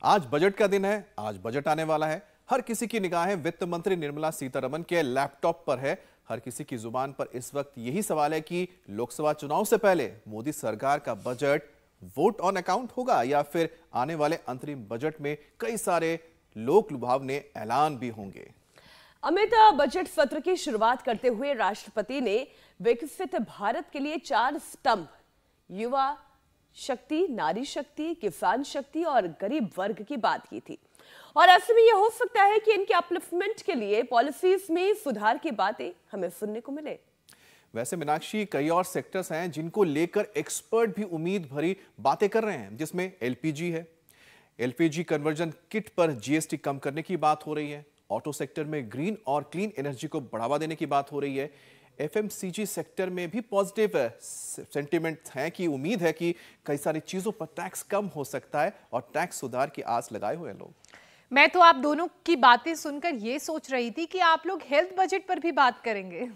आज बजट का दिन है, आज बजट आने वाला है। हर किसी की निगाहें वित्त मंत्री निर्मला सीतारमण के लैपटॉप पर है। हर किसी की जुबान पर इस वक्त यही सवाल है कि लोकसभा चुनाव से पहले मोदी सरकार का बजट वोट ऑन अकाउंट होगा या फिर आने वाले अंतरिम बजट में कई सारे लोक लुभावने ऐलान भी होंगे। अमित, बजट सत्र की शुरुआत करते हुए राष्ट्रपति ने विकसित भारत के लिए 4 स्तंभ युवा शक्ति, नारी शक्ति, किसान शक्ति और गरीब वर्ग की बात की थी। और ऐसे में यह हो सकता है कि इनके अपलिफ्टमेंट के लिए पॉलिसीज में सुधार की बातें हमें सुनने को मिले। वैसे मीनाक्षी, कई और सेक्टर्स हैं जिनको लेकर एक्सपर्ट भी उम्मीद भरी बातें कर रहे हैं, जिसमें एलपीजी है। एलपीजी कन्वर्जन किट पर जीएसटी कम करने की बात हो रही है। ऑटो सेक्टर में ग्रीन और क्लीन एनर्जी को बढ़ावा देने की बात हो रही है। एफएमसीजी सेक्टर में भी पॉजिटिव सेंटिमेंट है कि उम्मीद है कि कई सारी चीजों पर टैक्स कम हो सकता है और टैक्स सुधार की आस लगाए हुए हैं लोग। मैं तो आप दोनों की बातें सुनकर ये सोच रही थी कि आप लोग हेल्थ बजट पर भी बात करेंगे।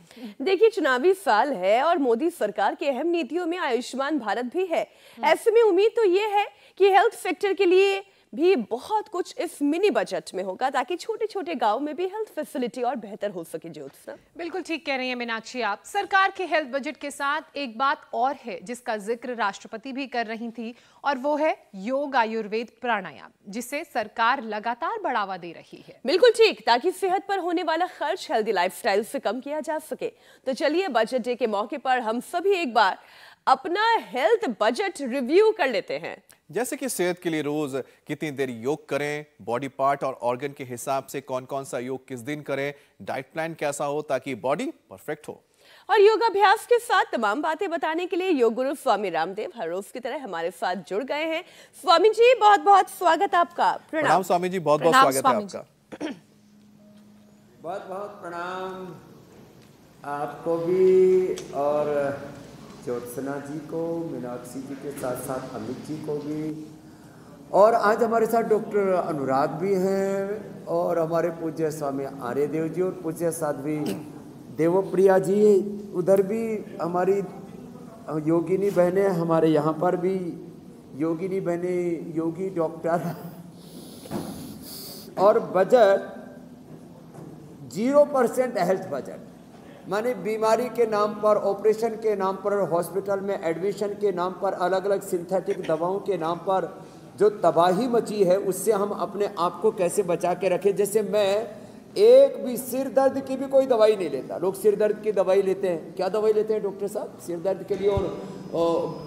देखिए, चुनावी साल है और मोदी सरकार की अहम नीतियों में आयुष्मान भारत भी है। ऐसे में उम्मीद तो ये है कि हेल्थ सेक्टर के लिए भी बहुत कुछ इस मिनी बजट में होगा ताकि छोटे छोटे गांव में भी हेल्थ फैसिलिटी और बेहतर हो सके। ज्योत्सना, बिल्कुल ठीक कह रही हैं मीनाक्षी आप। सरकार के हेल्थ बजट के साथ एक बात और है जिसका जिक्र राष्ट्रपति भी कर रही थी, और वो है योग, आयुर्वेद, प्राणायाम, जिसे सरकार लगातार बढ़ावा दे रही है। बिल्कुल ठीक, ताकि सेहत पर होने वाला खर्च हेल्दी लाइफस्टाइल से कम किया जा सके। तो चलिए, बजट डे के मौके पर हम सभी एक बार अपना हेल्थ बजट रिव्यू कर लेते हैं। जैसे कि सेहत के लिए रोज कितनी देर योग करें, बॉडी पार्ट और ऑर्गन के हिसाब से कौन कौन सा योग किस दिन करें, डाइट प्लान कैसा हो ताकि बॉडी परफेक्ट हो। और योगाभ्यास के साथ तमाम बातें बताने के लिए योग गुरु स्वामी रामदेव हर रोज की तरह हमारे साथ जुड़ गए हैं। स्वामी जी, बहुत बहुत स्वागत आपका। प्रणाम स्वामी जी, बहुत बहुत स्वागत है आपका। बहुत बहुत प्रणाम आपको भी, और ज्योत्सना जी को, मीनाक्षी जी के साथ साथ अमित जी को भी, और आज हमारे साथ डॉक्टर अनुराग भी हैं, और हमारे पूज्य स्वामी आर्यदेव जी और पूज्य साध्वी देवप्रिया जी उधर भी हमारी योगिनी बहनें, हमारे यहाँ पर भी योगिनी बहनें, योगी डॉक्टर। और बजट 0% हेल्थ बजट, माने बीमारी के नाम पर, ऑपरेशन के नाम पर, हॉस्पिटल में एडमिशन के नाम पर, अलग अलग सिंथेटिक दवाओं के नाम पर जो तबाही मची है, उससे हम अपने आप को कैसे बचा के रखें। जैसे मैं एक भी सिर दर्द की भी कोई दवाई नहीं लेता। लोग सिर दर्द की दवाई लेते हैं, क्या दवाई लेते हैं डॉक्टर साहब सिर दर्द के लिए, और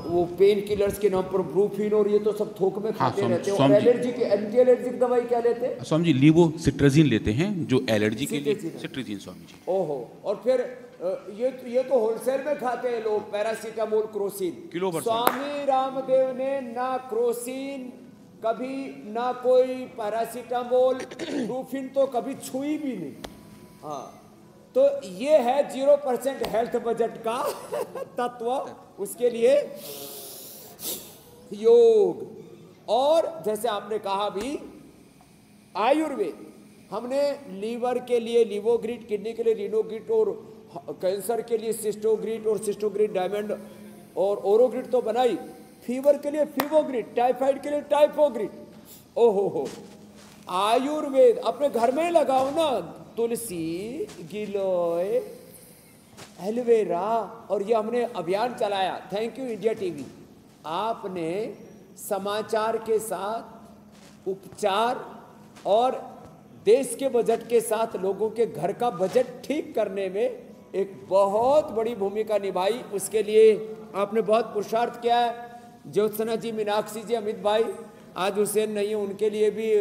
वो पेन किलर्स के नाम पर ब्रूफिन और ये तो सब थोक में खाते रहते हैं। और एलर्जी की, एंटी एलर्जिक दवाई क्या लेते हैं स्वामी जी? लीवोसिट्राजीन लेते हैं जो एलर्जी के लिए। सिट्राजीन स्वामी जी। ओहो, और फिर ये तो होलसेल में खाते हैं लोग, पैरासीटामोल, क्रोसिन। किलो भर। स्वामी रामदेव ने ना क्रोसिन कभी, ना कोई पैरासीटामोल, ब्रूफिन तो कभी छुई भी नहीं। हाँ, तो ये है 0% हेल्थ बजट का तत्व। उसके लिए योग, और जैसे आपने कहा भी आयुर्वेद, हमने लीवर के लिए लिवोग्रिड, किडनी के लिए रिनोग्रिड, और कैंसर के लिए सिस्टोग्रिड और सिस्टोग्रिड डायमंड, और ओरोग्रिड तो बनाई, फीवर के लिए फीवोग्रिड, टाइफाइड के लिए टाइफोग्रिड। ओहो, आयुर्वेद अपने घर में लगाओ ना, तुलसी, गिलोय, एलोवेरा, और ये हमने अभियान चलाया। थैंक यू इंडिया टीवी, आपने समाचार के साथ उपचार और देश के बजट के साथ लोगों के घर का बजट ठीक करने में एक बहुत बड़ी भूमिका निभाई। उसके लिए आपने बहुत पुरुषार्थ किया है। ज्योत्सना जी, मीनाक्षी जी, अमित भाई, आज हुसैन नहीं है, उनके लिए भी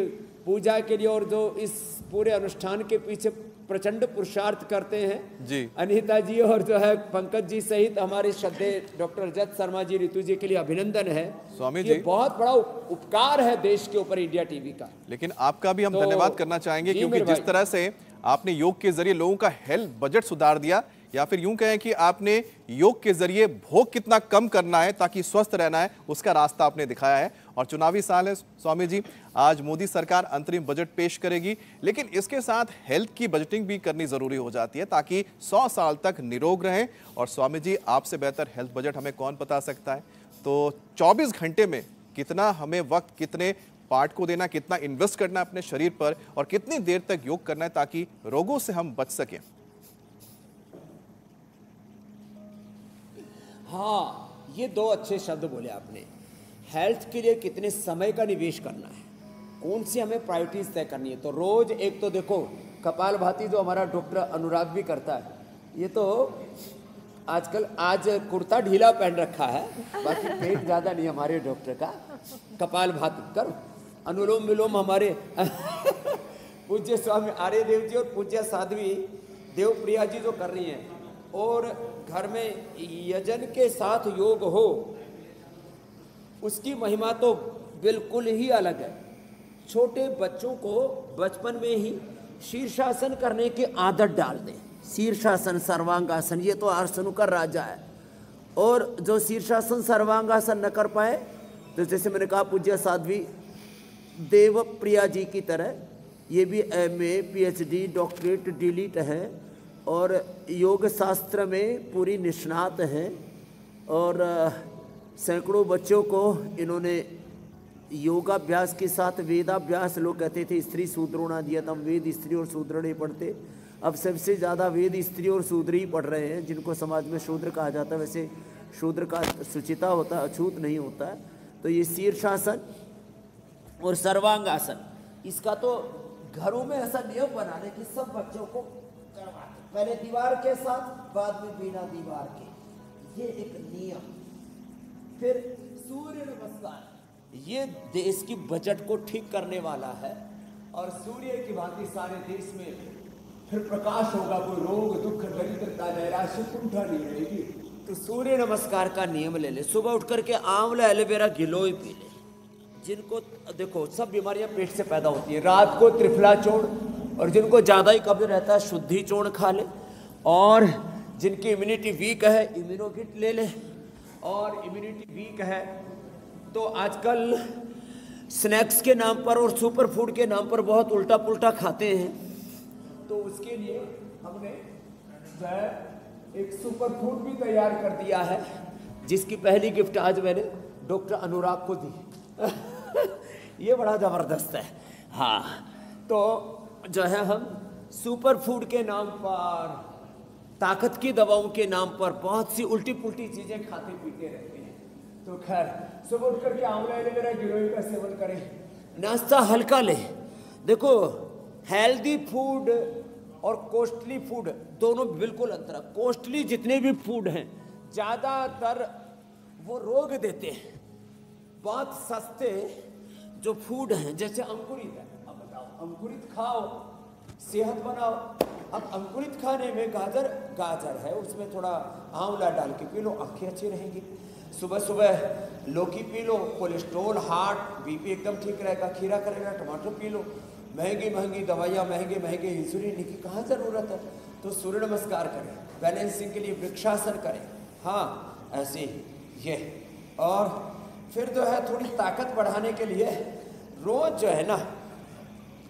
पूजा के लिए, और जो इस पूरे अनुष्ठान के पीछे प्रचंड पुरुषार्थ करते हैं जी, अनीता जी और जो है पंकज जी सहित हमारे श्रद्धेय डॉक्टर रजत शर्मा जी, ऋतु जी के लिए अभिनंदन है स्वामी जी। बहुत बड़ा उपकार है देश के ऊपर इंडिया टीवी का। लेकिन आपका भी हम धन्यवाद करना चाहेंगे, क्योंकि जिस तरह से आपने योग के जरिए लोगों का हेल्थ बजट सुधार दिया, या फिर यूं कहें कि आपने योग के जरिए भोग कितना कम करना है ताकि स्वस्थ रहना है, उसका रास्ता आपने दिखाया है। और चुनावी साल है स्वामी जी, आज मोदी सरकार अंतरिम बजट पेश करेगी, लेकिन इसके साथ हेल्थ की बजटिंग भी करनी जरूरी हो जाती है ताकि 100 साल तक निरोग रहें। और स्वामी जी, आपसे बेहतर हेल्थ बजट हमें कौन बता सकता है? तो 24 घंटे में कितना हमें वक्त, कितने पार्ट को देना, कितना इन्वेस्ट करना है अपने शरीर पर और कितनी देर तक योग करना है ताकि रोगों से हम बच सकें। हाँ, ये दो अच्छे शब्द बोले आपने। हेल्थ के लिए कितने समय का निवेश करना है, कौन सी हमें प्रायोरिटीज तय करनी है। तो रोज एक तो देखो कपालभाति जो हमारा डॉक्टर अनुराग भी करता है, ये तो आजकल आज कुर्ता ढीला पहन रखा है, बाकी पेट ज्यादा नहीं हमारे डॉक्टर का। कपालभाति करो, अनुलोम विलोम हमारे पूज्य स्वामी आर्य देव जी और पूज्य साध्वी देवप्रिया जी जो कर रही हैं, और घर में यजन के साथ योग हो, उसकी महिमा तो बिल्कुल ही अलग है। छोटे बच्चों को बचपन में ही शीर्षासन करने की आदत डाल दें। शीर्षासन, सर्वांगासन, ये तो आसनों का राजा है। और जो शीर्षासन सर्वांगासन न कर पाए तो जैसे मैंने कहा पूज्य साध्वी देवप्रिया जी की तरह, ये भी MA PhD डॉक्टरेट डीलिट हैं और योग शास्त्र में पूरी निष्णात हैं, और सैकड़ों बच्चों को इन्होंने योगाभ्यास के साथ वेदाभ्यास, लोग कहते थे स्त्री शूद्रोणादियतम, वेद स्त्री और शूद्र नहीं पढ़ते, अब सबसे ज़्यादा वेद स्त्री और शूद्र ही पढ़ रहे हैं, जिनको समाज में शूद्र कहा जाता है। वैसे शूद्र का सुचिता होता है, अछूत नहीं होता है। तो ये शीर्षासन और सर्वांगासन, इसका तो घरों में ऐसा नियम बना रहे कि सब बच्चों को करवाते, पहले दीवार के साथ, बाद में बिना दीवार के, ये एक नियम। फिर सूर्य नमस्कार, ये देश की बजट को ठीक करने वाला है, और सूर्य की भांति सारे देश में फिर प्रकाश होगा, कोई रोग दुख दरिद्रता नैराश्य कुंठा नहीं रहेगी। तो सूर्य नमस्कार का नियम ले ले, सुबह उठ करके आंवला एलोवेरा गिलोय पी ले। जिनको देखो सब बीमारियां पेट से पैदा होती है, रात को त्रिफला चूर्ण, और जिनको ज़्यादा ही कब्ज रहता है शुद्धि चूर्ण खा ले, और जिनकी इम्यूनिटी वीक है इम्यूनोकिट ले ले, और इम्यूनिटी वीक है तो आजकल स्नैक्स के नाम पर और सुपर फूड के नाम पर बहुत उल्टा पुल्टा खाते हैं। तो उसके लिए हमने जो है एक सुपर फूड भी तैयार कर दिया है, जिसकी पहली गिफ्ट आज मैंने डॉक्टर अनुराग को दी। ये बड़ा जबरदस्त है। हाँ, तो जो है हम सुपर फूड के नाम पर, ताकत की दवाओं के नाम पर बहुत सी उल्टी पुल्टी चीजें खाते पीते रहते हैं। तो खैर सुबह उठ करके आंवला एलोवेरा गिलोय का सेवन करें, नाश्ता हल्का ले। देखो हेल्दी फूड और कॉस्टली फूड दोनों बिल्कुल अंतर है। कॉस्टली जितने भी फूड हैं ज़्यादातर वो रोग देते हैं, बहुत सस्ते जो फूड हैं जैसे अंकुरित है, अब बताओ अंकुरित खाओ सेहत बनाओ। अब अंकुरित खाने में गाजर है, उसमें थोड़ा आंवला डाल के पी लो, आँखें अच्छी रहेंगी। सुबह सुबह लौकी P low, cholesterol heart BP एकदम ठीक रहेगा। खीरा करेगा, टमाटर पी लो। महंगी महंगी दवाइयाँ, महंगे महंगे इंसुलिन की कहाँ ज़रूरत है। तो सूर्य नमस्कार करें, बैलेंसिंग के लिए वृक्षासन करें। हाँ ऐसे ये, और फिर जो है थोड़ी ताकत बढ़ाने के लिए रोज जो है ना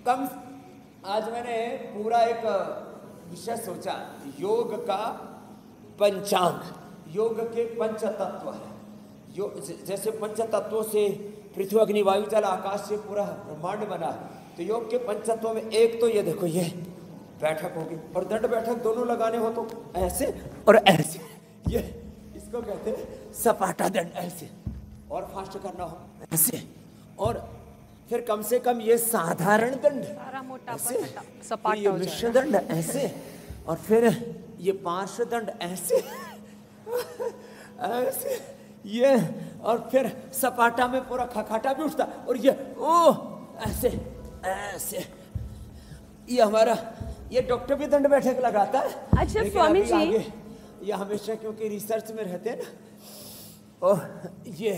कम, आज मैंने पूरा एक विषय सोचा, योग का पंचांग। योग के पंच तत्व है। जैसे पंच तत्वों से पृथ्वी अग्नि वायु जल आकाश से पूरा ब्रह्मांड बना, तो योग के पंच तत्वों में एक तो ये देखो, ये बैठक होगी, और दंड बैठक दोनों लगाने हो तो ऐसे और ऐसे, ये इसको कहते हैं सपाटा दंड। ऐसे और फास्ट करना हो ऐसे, और फिर कम से कम ये साधारण दंड ऐसे, फिर ये मिश्र दंड ऐसे, और फिर ये पार्श्व दंड ऐसे ऐसे ये, और फिर सपाटा में पूरा खखाटा भी उठता, और ये ओ ऐसे ऐसे। ये हमारा ये डॉक्टर भी दंड बैठक लगाता है। अच्छा स्वामी जी, ये हमेशा क्योंकि रिसर्च में रहते हैं ना, और ये